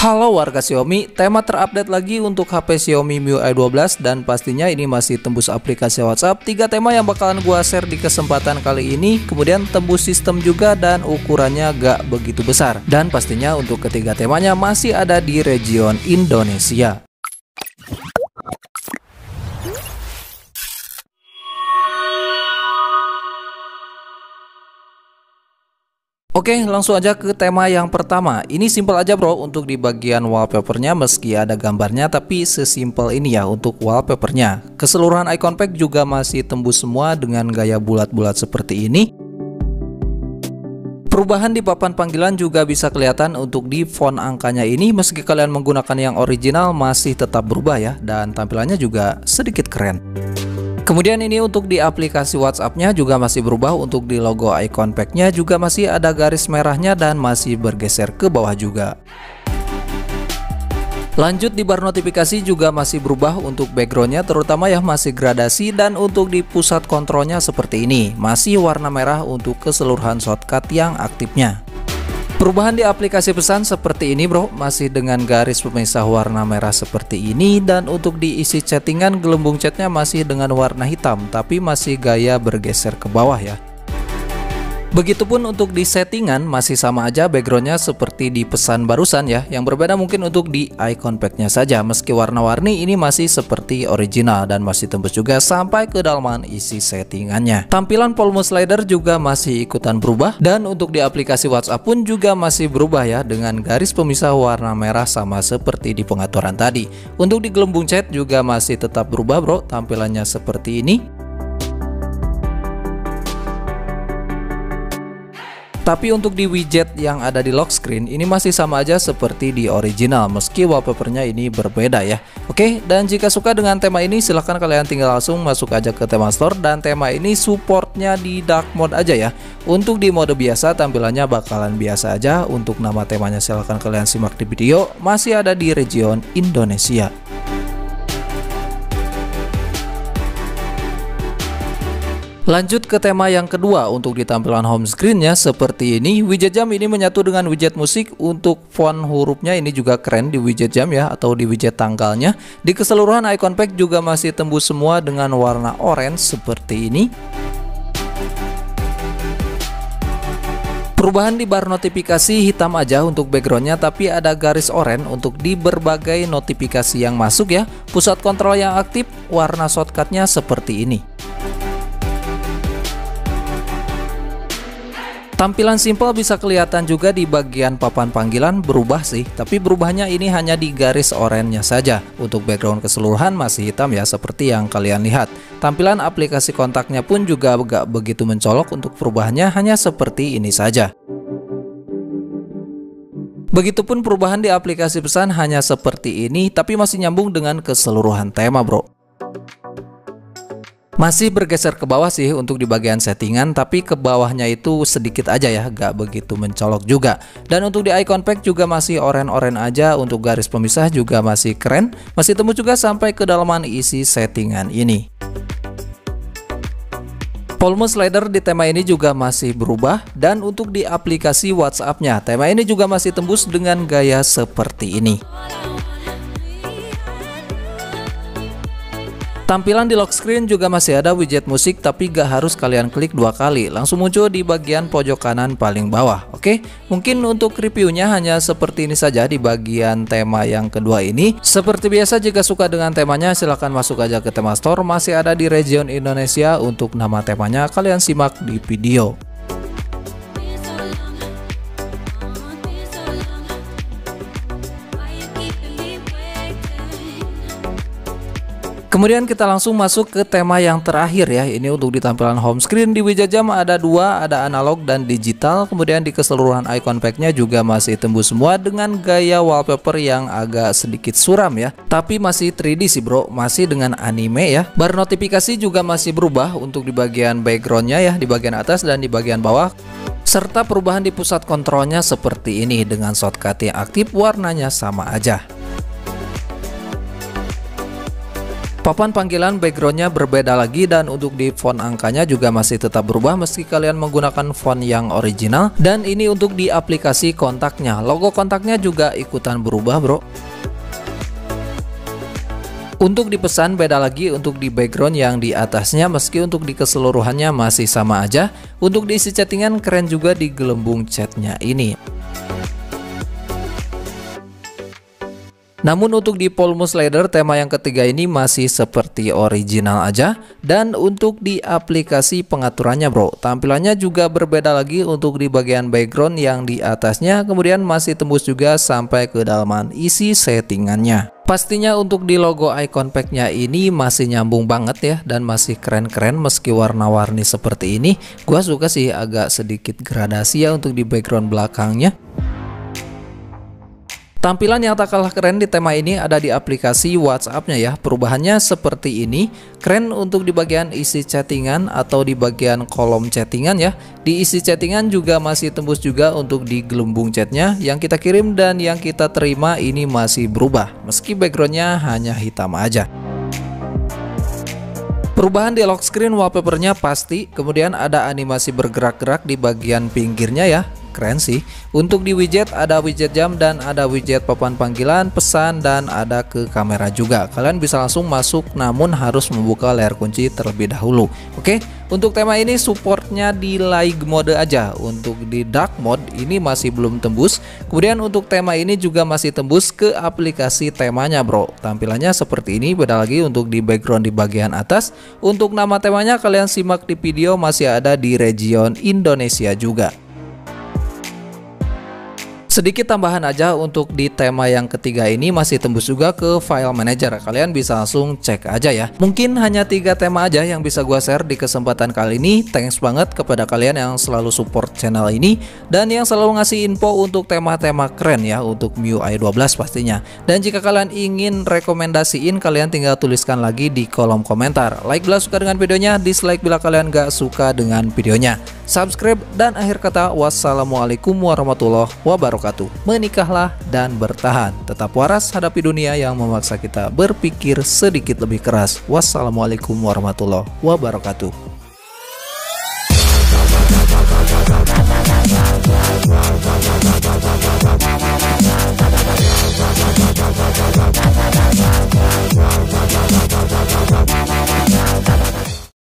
Halo warga Xiaomi, tema terupdate lagi untuk HP Xiaomi MIUI 12 dan pastinya ini masih tembus aplikasi WhatsApp. 3 tema yang bakalan gua share di kesempatan kali ini, kemudian tembus sistem juga dan ukurannya gak begitu besar. Dan pastinya untuk ketiga temanya masih ada di region Indonesia. Oke, langsung aja ke tema yang pertama. Ini simple aja bro untuk di bagian wallpapernya, meski ada gambarnya tapi sesimpel ini ya untuk wallpapernya. Keseluruhan icon pack juga masih tembus semua dengan gaya bulat-bulat seperti ini. Perubahan di papan panggilan juga bisa kelihatan untuk di font angkanya ini, meski kalian menggunakan yang original masih tetap berubah ya, dan tampilannya juga sedikit keren. Kemudian ini untuk di aplikasi WhatsApp-nya juga masih berubah, untuk di logo icon pack-nya juga masih ada garis merahnya dan masih bergeser ke bawah juga. Lanjut di bar notifikasi juga masih berubah untuk backgroundnya, terutama ya masih gradasi, dan untuk di pusat kontrolnya seperti ini masih warna merah untuk keseluruhan shortcut yang aktifnya. Perubahan di aplikasi pesan seperti ini bro, masih dengan garis pemisah warna merah seperti ini, dan untuk diisi chattingan gelembung chatnya masih dengan warna hitam tapi masih gaya bergeser ke bawah ya. Begitupun untuk di settingan masih sama aja backgroundnya seperti di pesan barusan ya, yang berbeda mungkin untuk di icon pack-nya saja, meski warna-warni ini masih seperti original dan masih tembus juga sampai ke dalaman isi settingannya. Tampilan volume slider juga masih ikutan berubah, dan untuk di aplikasi WhatsApp pun juga masih berubah ya, dengan garis pemisah warna merah sama seperti di pengaturan tadi. Untuk di gelembung chat juga masih tetap berubah bro, tampilannya seperti ini. Tapi untuk di widget yang ada di lock screen ini masih sama aja seperti di original, meski wallpapernya ini berbeda ya. Oke, dan jika suka dengan tema ini silahkan kalian tinggal langsung masuk aja ke tema store, dan tema ini supportnya di dark mode aja ya. Untuk di mode biasa tampilannya bakalan biasa aja. Untuk nama temanya silahkan kalian simak di video, masih ada di region Indonesia. Lanjut ke tema yang kedua, untuk di tampilan home screen-nya seperti ini. Widget jam ini menyatu dengan widget musik. Untuk font hurufnya ini juga keren di widget jam ya, atau di widget tanggalnya. Di keseluruhan icon pack juga masih tembus semua dengan warna orange seperti ini. Perubahan di bar notifikasi hitam aja untuk backgroundnya, tapi ada garis oranye untuk di berbagai notifikasi yang masuk ya. Pusat kontrol yang aktif, warna shortcutnya seperti ini. Tampilan simple bisa kelihatan juga di bagian papan panggilan berubah sih, tapi berubahnya ini hanya di garis oranye saja. Untuk background keseluruhan masih hitam ya, seperti yang kalian lihat. Tampilan aplikasi kontaknya pun juga gak begitu mencolok, untuk perubahannya hanya seperti ini saja. Begitupun perubahan di aplikasi pesan hanya seperti ini, tapi masih nyambung dengan keseluruhan tema bro. Masih bergeser ke bawah sih untuk di bagian settingan, tapi ke bawahnya itu sedikit aja ya, gak begitu mencolok juga. Dan untuk di icon pack juga masih oranye-oranye aja, untuk garis pemisah juga masih keren, masih tembus juga sampai ke dalaman isi settingan ini. Volume slider di tema ini juga masih berubah, dan untuk di aplikasi WhatsApp-nya tema ini juga masih tembus dengan gaya seperti ini. Tampilan di lock screen juga masih ada widget musik, tapi gak harus kalian klik 2 kali, langsung muncul di bagian pojok kanan paling bawah. Oke, mungkin untuk reviewnya hanya seperti ini saja di bagian tema yang kedua ini. Seperti biasa, jika suka dengan temanya silahkan masuk aja ke tema store, masih ada di region Indonesia. Untuk nama temanya kalian simak di video. Kemudian kita langsung masuk ke tema yang terakhir ya. Ini untuk di tampilan home screen. Di widget jam ada 2, ada analog dan digital. Kemudian di keseluruhan icon pack-nya juga masih tembus semua dengan gaya wallpaper yang agak sedikit suram ya, tapi masih 3D sih bro, masih dengan anime ya. Bar notifikasi juga masih berubah untuk di bagian backgroundnya ya, di bagian atas dan di bagian bawah. Serta perubahan di pusat kontrolnya seperti ini, dengan shortcut yang aktif warnanya sama aja. Papan panggilan backgroundnya berbeda lagi, dan untuk di font angkanya juga masih tetap berubah meski kalian menggunakan font yang original. Dan ini untuk di aplikasi kontaknya, logo kontaknya juga ikutan berubah bro. Untuk dipesan beda lagi untuk di background yang di atasnya, meski untuk di keseluruhannya masih sama aja. Untuk diisi chattingan keren juga di gelembung chatnya ini. Namun untuk di Polmo Slider tema yang ketiga ini masih seperti original aja. Dan untuk di aplikasi pengaturannya bro, tampilannya juga berbeda lagi untuk di bagian background yang di atasnya, kemudian masih tembus juga sampai ke dalaman isi settingannya. Pastinya untuk di logo icon packnya ini masih nyambung banget ya, dan masih keren-keren meski warna-warni seperti ini. Gua suka sih agak sedikit gradasi ya untuk di background belakangnya. Tampilan yang tak kalah keren di tema ini ada di aplikasi WhatsApp-nya ya. Perubahannya seperti ini. Keren untuk di bagian isi chattingan atau di bagian kolom chattingan ya. Di isi chattingan juga masih tembus juga untuk di gelembung chatnya. Yang kita kirim dan yang kita terima ini masih berubah, meski backgroundnya hanya hitam aja. Perubahan di lock screen wallpapernya pasti. Kemudian ada animasi bergerak-gerak di bagian pinggirnya ya. Keren sih. Untuk di widget ada widget jam dan ada widget papan panggilan, pesan, dan ada ke kamera juga. Kalian bisa langsung masuk namun harus membuka layar kunci terlebih dahulu. Oke, untuk tema ini supportnya di light mode aja. Untuk di dark mode ini masih belum tembus. Kemudian untuk tema ini juga masih tembus ke aplikasi temanya bro. Tampilannya seperti ini, beda lagi untuk di background di bagian atas. Untuk nama temanya kalian simak di video, masih ada di region Indonesia juga. Sedikit tambahan aja untuk di tema yang ketiga ini masih tembus juga ke file manager. Kalian bisa langsung cek aja ya. Mungkin hanya 3 tema aja yang bisa gua share di kesempatan kali ini. Thanks banget kepada kalian yang selalu support channel ini dan yang selalu ngasih info untuk tema-tema keren ya untuk MIUI 12 pastinya. Dan jika kalian ingin rekomendasiin, kalian tinggal tuliskan lagi di kolom komentar. Like bila suka dengan videonya, dislike bila kalian gak suka dengan videonya. Subscribe, dan akhir kata wassalamualaikum warahmatullahi wabarakatuh. Menikahlah dan bertahan. Tetap waras hadapi dunia yang memaksa kita berpikir sedikit lebih keras. Wassalamualaikum warahmatullahi wabarakatuh.